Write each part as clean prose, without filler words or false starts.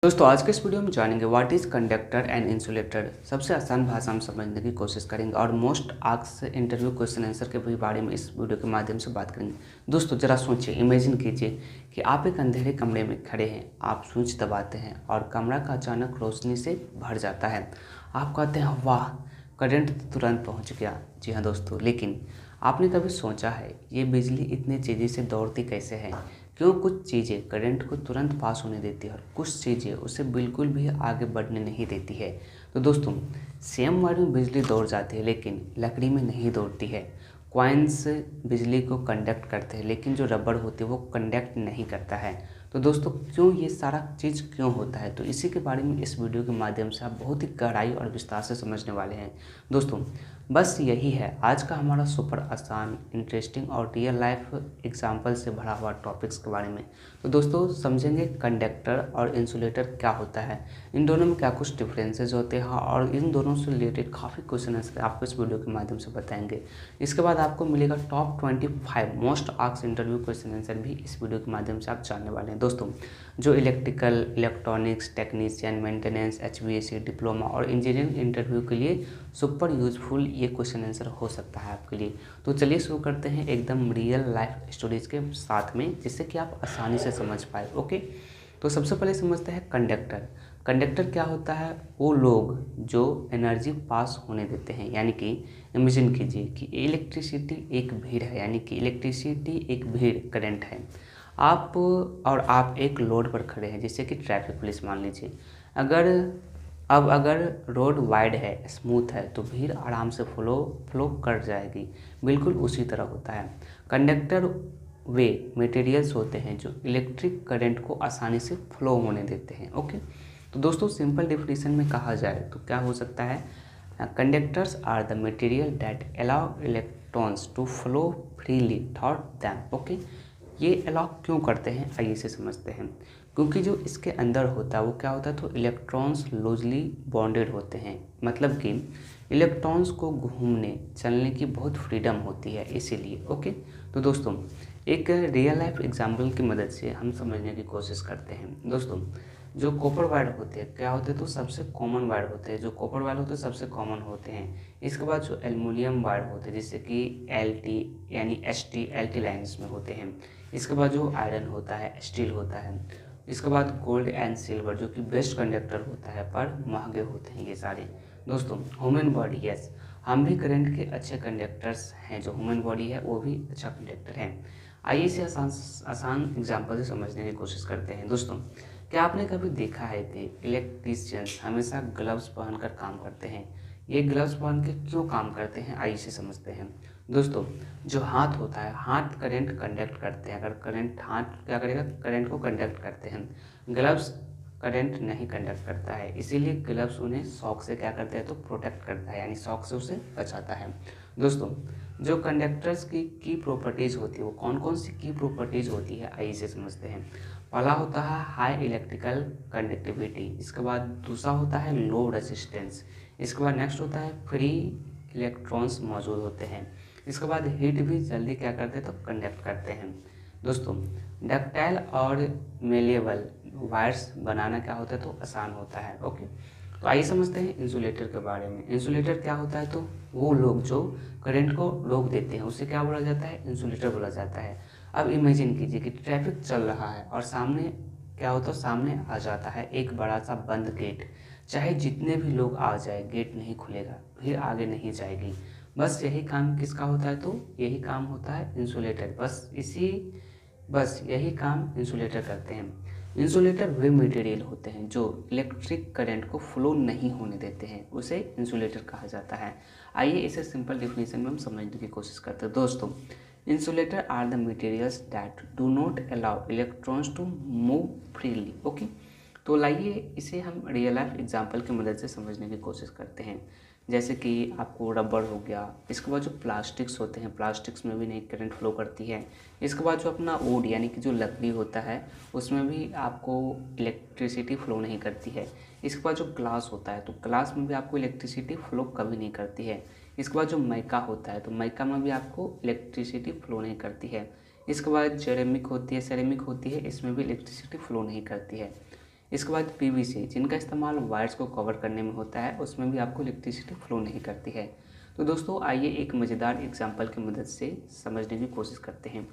दोस्तों आज के इस वीडियो में जानेंगे what is conductor and insulator. सबसे आसान भाषा में समझने की कोशिश करेंगे और most asked interview question answer के भी बारे में इस वीडियो के माध्यम से बात करेंगे। दोस्तों जरा सोचिए, इमेजिन कीजिए कि आप एक अंधेरे कमरे में खड़े हैं, आप स्विच दबाते हैं और कमरा का अचानक रोशनी से भर जाता है। आप कहते हैं वाह, करंट तुरंत पहुँच गया। जी हाँ दोस्तों, लेकिन आपने कभी सोचा है ये बिजली इतनी तेज़ी से दौड़ती कैसे है? क्यों कुछ चीज़ें करंट को तुरंत पास होने देती है और कुछ चीज़ें उसे बिल्कुल भी आगे बढ़ने नहीं देती है। तो दोस्तों सेम वायर में बिजली दौड़ जाती है लेकिन लकड़ी में नहीं दौड़ती है। कॉइन्स बिजली को कंडक्ट करते हैं लेकिन जो रबड़ होती है वो कंडक्ट नहीं करता है। तो दोस्तों क्यों ये सारा चीज़ क्यों होता है, तो इसी के बारे में इस वीडियो के माध्यम से आप बहुत ही गहराई और विस्तार से समझने वाले हैं। दोस्तों बस यही है आज का हमारा सुपर आसान, इंटरेस्टिंग और रियल लाइफ एग्जाम्पल से भरा हुआ टॉपिक्स के बारे में। तो दोस्तों समझेंगे कंडक्टर और इंसुलेटर क्या होता है, इन दोनों में क्या कुछ डिफरेंसेस होते हैं और इन दोनों से रिलेटेड काफ़ी क्वेश्चन आंसर आपको इस वीडियो के माध्यम से बताएंगे। इसके बाद आपको मिलेगा top 25 most asked interview question answer भी इस वीडियो के माध्यम से आप जानने वाले हैं। दोस्तों जो electrical, electronics, technician, maintenance, HVAC, diploma और इंजीनियरिंग इंटरव्यू के लिए सुपर यूजफुल ये क्वेश्चन आंसर हो सकता है आपके लिए। तो चलिए शुरू करते हैं एकदम रियल लाइफ स्टोरीज के साथ में, जिससे कि आप आसानी से समझ पाए। ओके, तो सबसे पहले समझते हैं कंडक्टर। कंडक्टर क्या होता है? वो लोग जो एनर्जी पास होने देते हैं, यानी कि इमेजिन कीजिए कि इलेक्ट्रिसिटी एक भीड़ है, यानी कि इलेक्ट्रिसिटी एक भीड़ करंट है। आप एक लोड पर खड़े हैं, जैसे कि ट्रैफिक पुलिस मान लीजिए। अगर रोड वाइड है, स्मूथ है, तो भीड़ आराम से फ्लो कर जाएगी। बिल्कुल उसी तरह होता है कंडक्टर। वे मटेरियल्स होते हैं जो इलेक्ट्रिक करंट को आसानी से फ्लो होने देते हैं। ओके, तो दोस्तों सिंपल डेफिनेशन में कहा जाए तो क्या हो सकता है? Conductors are the material that allow electrons to flow freely through them. Okay, ये अलाउ क्यों करते हैं, आइए इसे समझते हैं। क्योंकि जो इसके अंदर होता है वो क्या होता है, तो इलेक्ट्रॉन्स लूजली बॉन्डेड होते हैं, मतलब कि इलेक्ट्रॉन्स को घूमने चलने की बहुत फ्रीडम होती है, इसीलिए। ओके, तो दोस्तों एक रियल लाइफ एग्जाम्पल की मदद से हम समझने की कोशिश करते हैं। दोस्तों जो कॉपर वायर होते हैं क्या होते हैं, तो सबसे कॉमन वायर होते हैं। जो कॉपर वायर होते हैं सबसे कॉमन होते हैं। इसके बाद जो एल्युमिनियम वायर होते हैं, जैसे कि LT यानी ST LT लाइन्स में होते हैं। इसके बाद जो आयरन होता है, स्टील होता है। इसके बाद गोल्ड एंड सिल्वर, जो कि बेस्ट कंडक्टर होता है पर महंगे होते हैं ये सारे। दोस्तों ह्यूमन बॉडी, यस, हम भी करंट के अच्छे कंडक्टर्स हैं। जो ह्यूमन बॉडी है वो भी अच्छा कंडक्टर है। आइए इसे आसान एग्जाम्पल से समझने की कोशिश करते हैं। दोस्तों क्या आपने कभी देखा है कि इलेक्ट्रीशियंस हमेशा ग्लव्स पहनकर काम करते हैं? ये ग्लव्स पहन के क्यों काम करते हैं, आइए इसे समझते हैं। दोस्तों जो हाथ होता है, हाथ करंट कंडक्ट करते हैं। अगर करंट, हाथ क्या करेगा, करंट को कंडक्ट करते हैं। ग्लव्स करंट नहीं कंडक्ट करता है, इसीलिए ग्लव्स उन्हें शॉक से क्या करते हैं, तो प्रोटेक्ट करता है, यानी शॉक से उसे बचाता है। दोस्तों जो कंडक्टर्स की प्रॉपर्टीज़ होती है वो कौन कौन सी की प्रॉपर्टीज़ होती है, आइए इसे समझते हैं। पहला होता है हाई इलेक्ट्रिकल कंडक्टिविटी। इसके बाद दूसरा होता है लो रेजिस्टेंस। इसके बाद नेक्स्ट होता है फ्री इलेक्ट्रॉन्स मौजूद होते हैं। इसके बाद हीट भी जल्दी क्या करते हैं, तो कंडक्ट करते हैं। दोस्तों डक्टाइल और मेलेबल वायर्स बनाना क्या होता है, तो आसान होता है। ओके, तो आइए समझते हैं इंसुलेटर के बारे में। इंसुलेटर क्या होता है, तो वो लोग जो करंट को रोक देते हैं उसे क्या बोला जाता है, इंसुलेटर बोला जाता है। अब इमेजिन कीजिए कि ट्रैफिक चल रहा है और सामने क्या होता है, सामने आ जाता है एक बड़ा सा बंद गेट। चाहे जितने भी लोग आ जाए गेट नहीं खुलेगा, फिर आगे नहीं जाएगी। बस यही काम किसका होता है, तो यही काम होता है इंसुलेटर। बस यही काम इंसुलेटर करते हैं। इंसुलेटर वे मटेरियल होते हैं जो इलेक्ट्रिक करंट को फ्लो नहीं होने देते हैं, उसे इंसुलेटर कहा जाता है। आइए इसे सिंपल डेफिनेशन में हम समझने की कोशिश करते हैं। दोस्तों insulator are the materials that do not allow electrons to move freely. Okay, तो लाइए इसे हम रियल लाइफ एग्जांपल की मदद से समझने की कोशिश करते हैं। जैसे कि आपको रबड़ हो गया, इसके बाद जो प्लास्टिक्स होते हैं, प्लास्टिक्स में भी नहीं करंट फ्लो करती है। इसके बाद जो अपना वुड यानी कि जो लकड़ी होता है उसमें भी आपको इलेक्ट्रिसिटी फ्लो नहीं करती है। इसके बाद जो ग्लास होता है तो ग्लास में भी आपको इलेक्ट्रिसिटी फ्लो कभी नहीं करती है। इसके बाद जो माइका होता है तो माइका में भी आपको इलेक्ट्रिसिटी फ्लो नहीं करती है। इसके बाद सेरेमिक होती है, इसमें भी इलेक्ट्रिसिटी फ्लो नहीं करती है। इसके बाद पीवीसी, जिनका इस्तेमाल वायर्स को कवर करने में होता है, उसमें भी आपको इलेक्ट्रिसिटी फ्लो नहीं करती है। तो दोस्तों आइए एक मज़ेदार एग्जाम्पल की मदद से समझने की कोशिश करते हैं।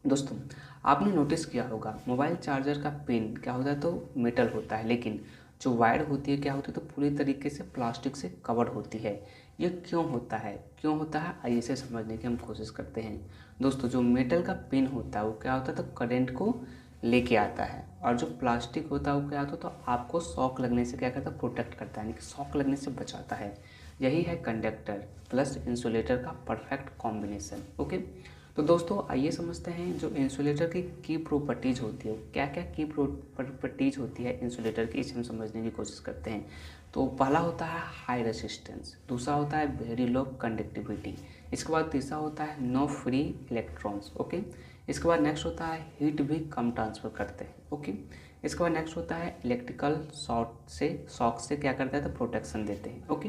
दोस्तों आपने नोटिस किया होगा मोबाइल चार्जर का पिन क्या होता है, तो मेटल होता है, लेकिन जो वायर होती है क्या होती है, तो पूरी तरीके से प्लास्टिक से कवर होती है। ये क्यों होता है, आइए इसे समझने की हम कोशिश करते हैं। दोस्तों जो मेटल का पिन होता है वो क्या होता है, तो करंट को लेके आता है, और जो प्लास्टिक होता है वो क्या होता है, तो आपको शॉक लगने से क्या करता है, प्रोटेक्ट करता है, यानी कि शॉक लगने से बचाता है। यही है कंडक्टर प्लस इंसुलेटर का परफेक्ट कॉम्बिनेशन। ओके, तो दोस्तों आइए समझते हैं जो इंसुलेटर की प्रॉपर्टीज़ होती है, क्या क्या की प्रॉपर्टीज़ होती है इंसुलेटर की, इसे हम समझने की कोशिश करते हैं। तो पहला होता है हाई रेसिस्टेंस, दूसरा होता है वेरी लो कंडक्टिविटी, इसके बाद तीसरा होता है नो फ्री इलेक्ट्रॉन्स। ओके, इसके बाद नेक्स्ट होता है हीट भी कम ट्रांसफ़र करते हैं। ओके, इसके बाद नेक्स्ट होता है इलेक्ट्रिकल शॉक से क्या करता है, तो प्रोटेक्शन देते हैं। ओके,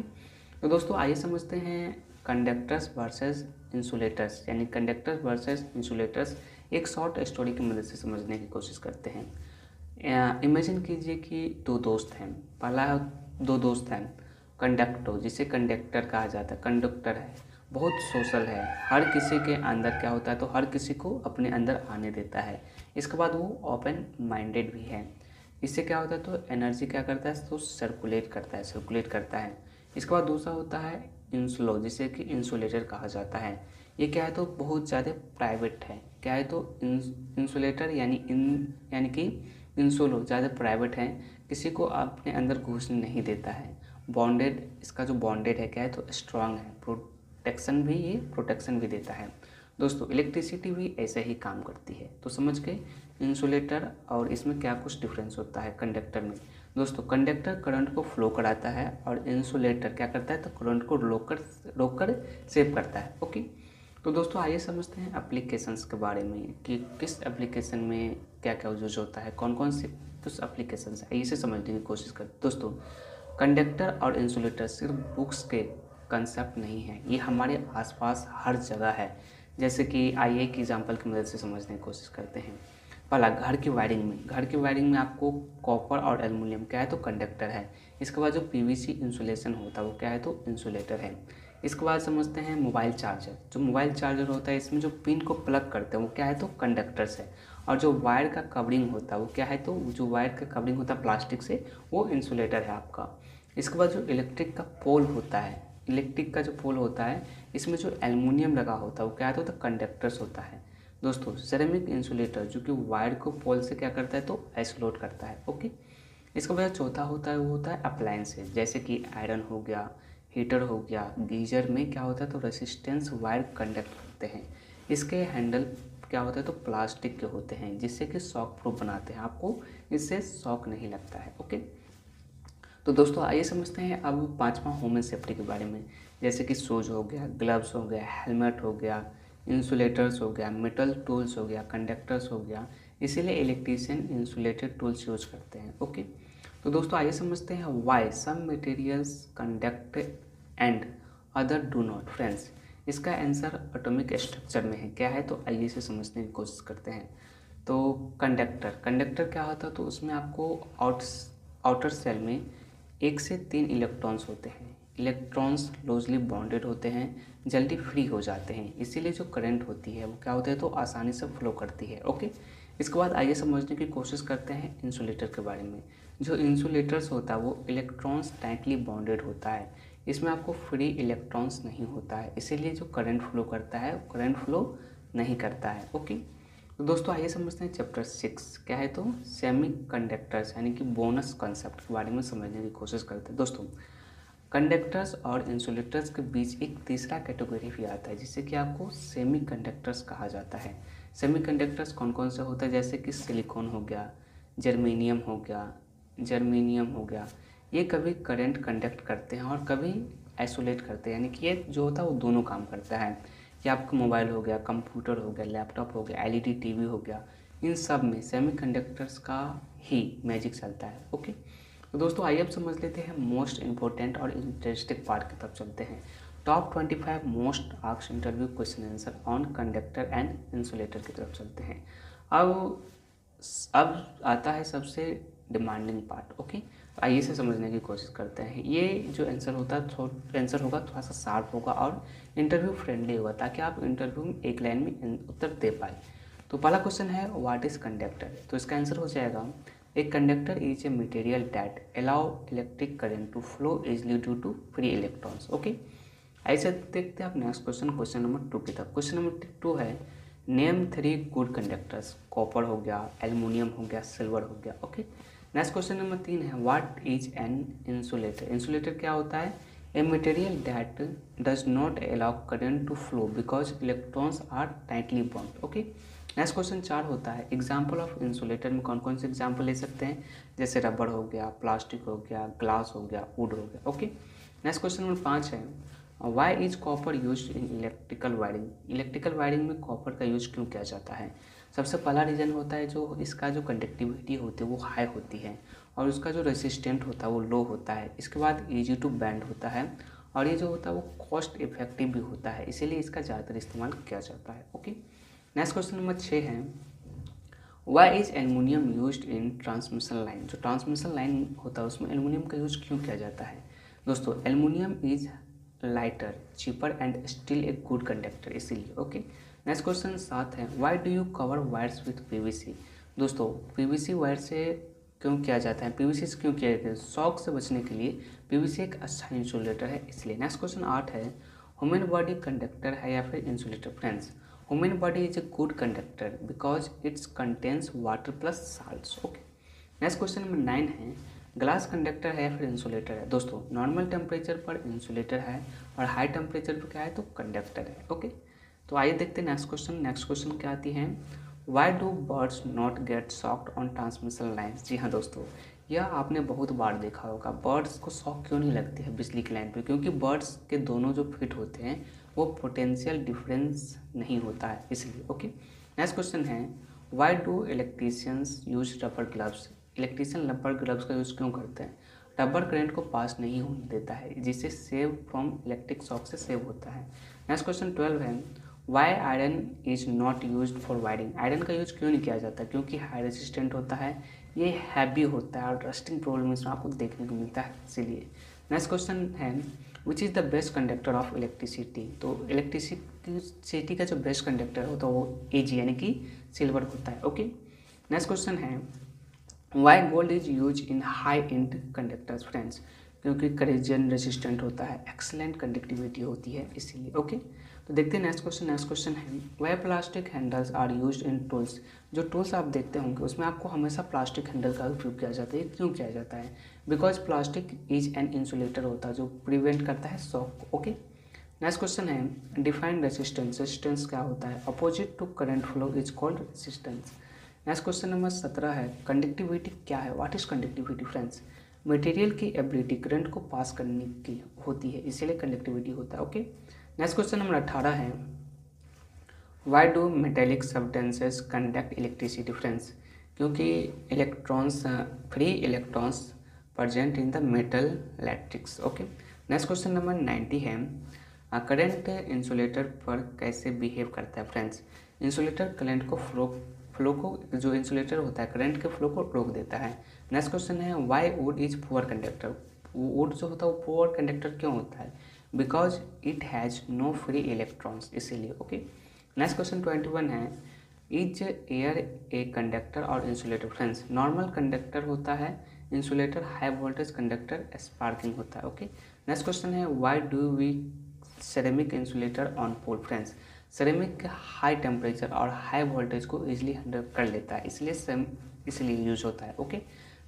तो दोस्तों आइए समझते हैं कंडक्टर्स वर्सेस इंसुलेटर्स, यानी कंडक्टर्स वर्सेस इंसुलेटर्स एक शॉर्ट स्टोरी की मदद से समझने की कोशिश करते हैं। इमेजिन कीजिए कि दो दोस्त हैं। कंडक्टर, जिसे कंडक्टर कहा जाता है, कंडक्टर है, बहुत सोशल है, हर किसी के अंदर क्या होता है, तो हर किसी को अपने अंदर आने देता है। इसके बाद वो ओपन माइंडेड भी है। इससे क्या होता है, तो एनर्जी क्या करता है, तो सर्कुलेट करता है। इसके बाद दूसरा होता है इंसुलो, जिसे कि इंसुलेटर कहा जाता है। ये क्या है, तो बहुत ज़्यादा प्राइवेट है। क्या है, तो इंसुलेटर यानी कि इंसुलो ज़्यादा प्राइवेट है, किसी को अपने अंदर घुसने नहीं देता है। बॉन्डेड, इसका जो बॉन्डेड है क्या है, तो स्ट्रांग है, प्रोटेक्शन भी देता है। दोस्तों इलेक्ट्रिसिटी भी ऐसे ही काम करती है। तो समझ गए इंसुलेटर और इसमें क्या कुछ डिफरेंस होता है कंडक्टर में। दोस्तों कंडक्टर करंट को फ्लो कराता है और इंसुलेटर क्या करता है, तो करंट को रोककर सेव करता है। ओके, तो दोस्तों आइए समझते हैं एप्लीकेशंस के बारे में कि किस एप्लीकेशन में क्या क्या यूज होता है, कौन कौन से कुछ एप्लीकेशंस है, इसे समझने की कोशिश करते हैं। दोस्तों कंडक्टर और इंसुलेटर सिर्फ बुक्स के कंसेप्ट नहीं है, ये हमारे आसपास हर जगह है। जैसे कि आइए एक एग्जांपल की मदद से समझने की कोशिश करते हैं। पहला घर की वायरिंग में आपको कॉपर और एल्युमिनियम क्या है, तो कंडक्टर है। इसके बाद जो पीवीसी इंसुलेशन होता है वो क्या है, तो इंसुलेटर है। इसके बाद समझते हैं मोबाइल चार्जर होता है, इसमें जो पिन को प्लग करते हैं वो क्या है, तो कंडक्टर्स है। और जो वायर का कवरिंग होता है वो क्या है, तो जो वायर का कवरिंग होता है प्लास्टिक से, वो इंसुलेटर है आपका। इसके बाद जो इलेक्ट्रिक का पोल होता है, इसमें जो एल्युमिनियम लगा होता है वो क्या है, तो कंडक्टर्स होता है। दोस्तों सेरेमिक इंसुलेटर जो कि वायर को पोल से क्या करता है, तो आइसोलेट करता है। ओके, इसके बाद चौथा होता है वो होता है अप्लायंसेज, जैसे कि आयरन हो गया, हीटर हो गया, गीजर में क्या होता है, तो रेसिस्टेंस वायर कंडक्ट करते हैं। इसके हैंडल क्या होता है, तो प्लास्टिक के होते हैं, जिससे कि शॉक प्रूफ बनाते हैं, आपको इससे शॉक नहीं लगता है। ओके, तो दोस्तों आइए समझते हैं अब पांचवा ह्यूमन सेफ्टी के बारे में, जैसे कि शूज़ हो गया, ग्लव्स हो गया, हेलमेट हो गया, इंसुलेटर्स हो गया, मेटल टूल्स हो गया, कंडक्टर्स हो गया। इसीलिए इलेक्ट्रीशियन इंसुलेटेड टूल्स यूज करते हैं। ओके, तो दोस्तों आइए समझते हैं why some materials conduct and other do not. Friends इसका आंसर एटॉमिक स्ट्रक्चर में है, क्या है, तो आइए इसे समझने की कोशिश करते हैं। तो कंडक्टर क्या होता है, तो उसमें आपको आउटर सेल में 1 से 3 इलेक्ट्रॉन्स होते हैं। इलेक्ट्रॉन्स लूजली बॉन्डेड होते हैं, जल्दी फ्री हो जाते हैं, इसीलिए जो करंट होती है वो क्या होती है, तो आसानी से फ्लो करती है। ओके, इसके बाद आइए समझने की कोशिश करते हैं इंसुलेटर के बारे में। जो इंसुलेटर्स होता है वो इलेक्ट्रॉन्स टाइटली बॉन्डेड होता है, इसमें आपको फ्री इलेक्ट्रॉन्स नहीं होता है, इसीलिए जो करंट फ्लो करता है करंट फ्लो नहीं करता है। ओके, तो दोस्तों आइए समझते हैं चैप्टर 6 क्या है, तो सेमी कंडक्टर्स यानी कि बोनस कॉन्सेप्ट के बारे में समझने की कोशिश करते हैं। दोस्तों कंडक्टर्स और इंसुलेटर्स के बीच एक तीसरा कैटेगरी भी आता है, जिसे कि आपको सेमी कंडक्टर्स कहा जाता है। सेमी कंडक्टर्स कौन कौन से होते हैं, जैसे कि सिलिकॉन हो गया, जर्मेनियम हो गया। ये कभी करंट कंडक्ट करते हैं और कभी आइसोलेट करते हैं, यानी कि ये जो होता है वो दोनों काम करता है। कि आपका मोबाइल हो गया, कंप्यूटर हो गया, लैपटॉप हो गया, एलईडी टीवी हो गया, इन सब में सेमीकंडक्टर्स का ही मैजिक चलता है। ओके, तो दोस्तों आइए अब समझ लेते हैं मोस्ट इम्पोर्टेंट और इंटरेस्टिंग पार्ट की तरफ चलते हैं। Top 25 most asked interview question answer on conductor and insulator की तरफ चलते हैं। अब आता है सबसे डिमांडिंग पार्ट। ओके, आइए इसे समझने की कोशिश करते हैं। ये जो आंसर होता है आंसर होगा थोड़ा सा शार्प होगा और इंटरव्यू फ्रेंडली होगा, ताकि आप इंटरव्यू में एक लाइन में उत्तर दे पाए। तो पहला क्वेश्चन है व्हाट इज कंडक्टर, तो इसका आंसर हो जाएगा a conductor is a material that allow electric current to flow easily due to free electrons. Okay, ऐसे देखते हैं आप नेक्स्ट क्वेश्चन, क्वेश्चन नंबर 2 की तरफ। क्वेश्चन नंबर 2 है नेम 3 गुड कंडक्टर्स। कॉपर हो गया, एल्युमिनियम हो गया, सिल्वर हो गया। ओके, नेक्स्ट क्वेश्चन नंबर 3 है what is an insulator. Insulator क्या होता है? A material that does not allow current to flow because electrons are tightly bond. Okay, next question 4 होता है एग्जाम्पल ऑफ इंसुलेटर में कौन कौन से एग्जाम्पल ले सकते हैं, जैसे रबड़ हो गया, प्लास्टिक हो गया, ग्लास हो गया, वुड हो गया। ओके, नेक्स्ट क्वेश्चन नंबर 5 है why is copper use in electrical wiring. Electrical wiring में कॉपर का यूज क्यों किया जाता है? सबसे पहला रीज़न होता है जो इसका जो कंडक्टिविटी होती है वो हाई होती है और उसका जो रेसिस्टेंट होता है वो लो होता है। इसके बाद ईजी टू बैंड होता है और ये जो होता है वो कॉस्ट इफेक्टिव भी होता है, इसीलिए इसका ज़्यादातर इस्तेमाल किया जाता है। ओके, नेक्स्ट क्वेश्चन नंबर 6 है why is aluminium use in transmission line. जो ट्रांसमिशन लाइन होता है उसमें एल्युमिनियम का यूज क्यों किया जाता है? दोस्तों, aluminium is lighter, cheaper and still a good conductor, इसीलिए। ओके, नेक्स्ट क्वेश्चन 7 है why do you cover wires with PVC. दोस्तों, पीवीसी वायर से क्यों किया जाता है, पीवीसी से क्यों किया जाता है? शॉक से बचने के लिए पीवीसी एक अच्छा इंसुलेटर है, इसलिए। नेक्स्ट क्वेश्चन 8 है ह्यूमन बॉडी कंडक्टर है या फिर insulator. Friends, human body is a good conductor because it's contains water plus salts. Okay, next question number 9 है ग्लास कंडक्टर है या फिर इंसुलेटर है। दोस्तों, नॉर्मल टेम्परेचर पर इंसुलेटर है और हाई टेम्परेचर पर क्या है तो कंडक्टर है। ओके, तो आइए देखते हैं नेक्स्ट क्वेश्चन। नेक्स्ट क्वेश्चन क्या आती है why do birds not get shocked on transmission lines. जी हाँ दोस्तों, यह आपने बहुत बार देखा होगा, बर्ड्स को शॉक क्यों नहीं लगती है बिजली की लाइन पर? क्योंकि बर्ड्स के दोनों जो फिट होते हैं वो पोटेंशियल डिफरेंस नहीं होता है, इसलिए। ओके, नेक्स्ट क्वेश्चन है why do electricians use rubber gloves. Electrician rubber gloves का यूज़ क्यों करते हैं? रबर करंट को पास नहीं होने देता है, जिससे सेव फ्रॉम इलेक्ट्रिक शॉक से सेव होता है। नेक्स्ट क्वेश्चन 12 है why iron is not use for wiring. Iron का यूज क्यों नहीं किया जाता? क्योंकि हाई रेजिस्टेंट होता है, ये हैवी होता है और रस्टिंग प्रॉब्लम इसमें आपको देखने को मिलता है, इसीलिए। नेक्स्ट क्वेश्चन है which is the best conductor of electricity. तो इलेक्ट्रिसिटी का जो बेस्ट कंडक्टर होता है वो एज यानी कि सिल्वर होता है। ओके, नेक्स्ट क्वेश्चन है why gold is use in high end conductors. Friends, क्योंकि करेजन रेसिस्टेंट होता है, एक्सलेंट कंडक्टिविटी होती है, इसीलिए। ओके, तो देखते हैं नेक्स्ट क्वेश्चन। नेक्स्ट क्वेश्चन है why plastic handles are use in tools. जो टूल्स आप देखते होंगे उसमें आपको हमेशा प्लास्टिक हैंडल का उपयोग किया जाता है, क्यों किया जाता है? Because plastic is an insulator होता है जो प्रिवेंट करता है शॉक। ओके, नेक्स्ट क्वेश्चन है डिफाइन रेसिस्टेंस। रेसिस्टेंस क्या होता है? Opposite to current flow is called resistance. Next question number 17 है कंडक्टिविटी क्या है? What is conductivity. Friends, material की एबिलिटी करंट को पास करने की होती है, इसीलिए कंडक्टिविटी होता है। ओके, नेक्स्ट क्वेश्चन नंबर 18 है why do metallic substances conduct electricity. Friends, क्योंकि electrons free electrons present in the metal lattice. Okay, next question number 90 है करंट इंसुलेटर पर कैसे बिहेव करता है। फ्रेंड्स, इंसुलेटर करंट को फ्लो को जो इंसुलेटर होता है करंट के फ्लो को रोक देता है। नेक्स्ट क्वेश्चन है why wood is poor conductor. Wood जो होता है वो पुअर कंडक्टर क्यों होता है? Because it has no free electrons, इसीलिए। ओके, नेक्स्ट क्वेश्चन 21 है इज एयर ए कंडक्टर और इंसुलेटर। फ्रेंड्स, नॉर्मल कंडक्टर होता है insulator, high voltage conductor sparking होता है। ओके, नेक्स्ट क्वेश्चन है why do we ceramic insulator on pole. Friends, ceramic high temperature और high voltage को easily handle कर लेता है, इसलिए यूज होता है। ओके,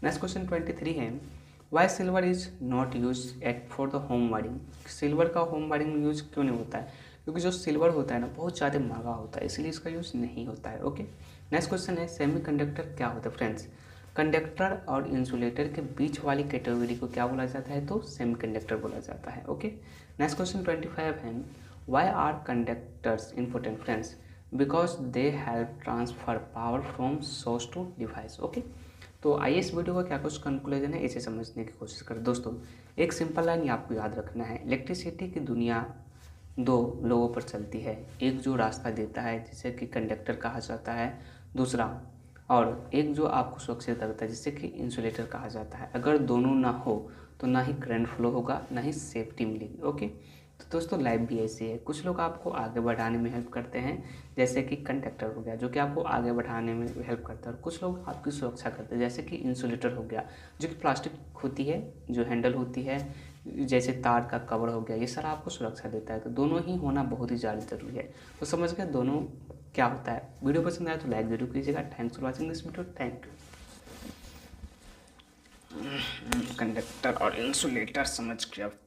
नेक्स्ट क्वेश्चन 23 है why silver is not use at for the home wiring. Silver का होम वायरिंग में यूज क्यों नहीं होता है? क्योंकि जो सिल्वर होता है ना बहुत ज़्यादा महंगा होता है, इसलिए इसका यूज नहीं होता है। ओके, नेक्स्ट क्वेश्चन है सेमी कंडक्टर क्या होता है। फ्रेंड्स, कंडक्टर और इंसुलेटर के बीच वाली कैटेगरी को क्या बोला जाता है तो सेमी कंडक्टर बोला जाता है। ओके, नेक्स्ट क्वेश्चन 25 है why are conductors important. Friends, because they help transfer power from source to device. Okay, तो आइए इस वीडियो का क्या कुछ कंक्लूजन है इसे समझने की कोशिश करें। दोस्तों, एक सिंपल लाइन आपको याद रखना है, इलेक्ट्रिसिटी की दुनिया दो लोगों पर चलती है। एक जो रास्ता देता है जिसे कि कंडक्टर कहा जाता है, दूसरा और एक जो आपको सुरक्षित रखता है जिससे कि इंसुलेटर कहा जाता है। अगर दोनों ना हो तो ना ही करंट फ्लो होगा, ना ही सेफ्टी मिलेगी। ओके, तो दोस्तों लाइफ भी ऐसी है, कुछ लोग आपको आगे बढ़ाने में हेल्प करते हैं, जैसे कि कंडक्टर हो गया जो कि आपको आगे बढ़ाने में हेल्प करता है, और कुछ लोग आपकी सुरक्षा करते हैं जैसे कि इंसुलेटर हो गया जो कि प्लास्टिक होती है, जो हैंडल होती है, जैसे तार का कवर हो गया, ये सारा आपको सुरक्षा देता है। तो दोनों ही होना बहुत ही ज़्यादा ज़रूरी है। तो समझ गए दोनों क्या होता है। वीडियो पसंद आया तो लाइक जरूर कीजिएगा। Thanks for watching this video, thank you. Conductor और इंसुलेटर समझ के अब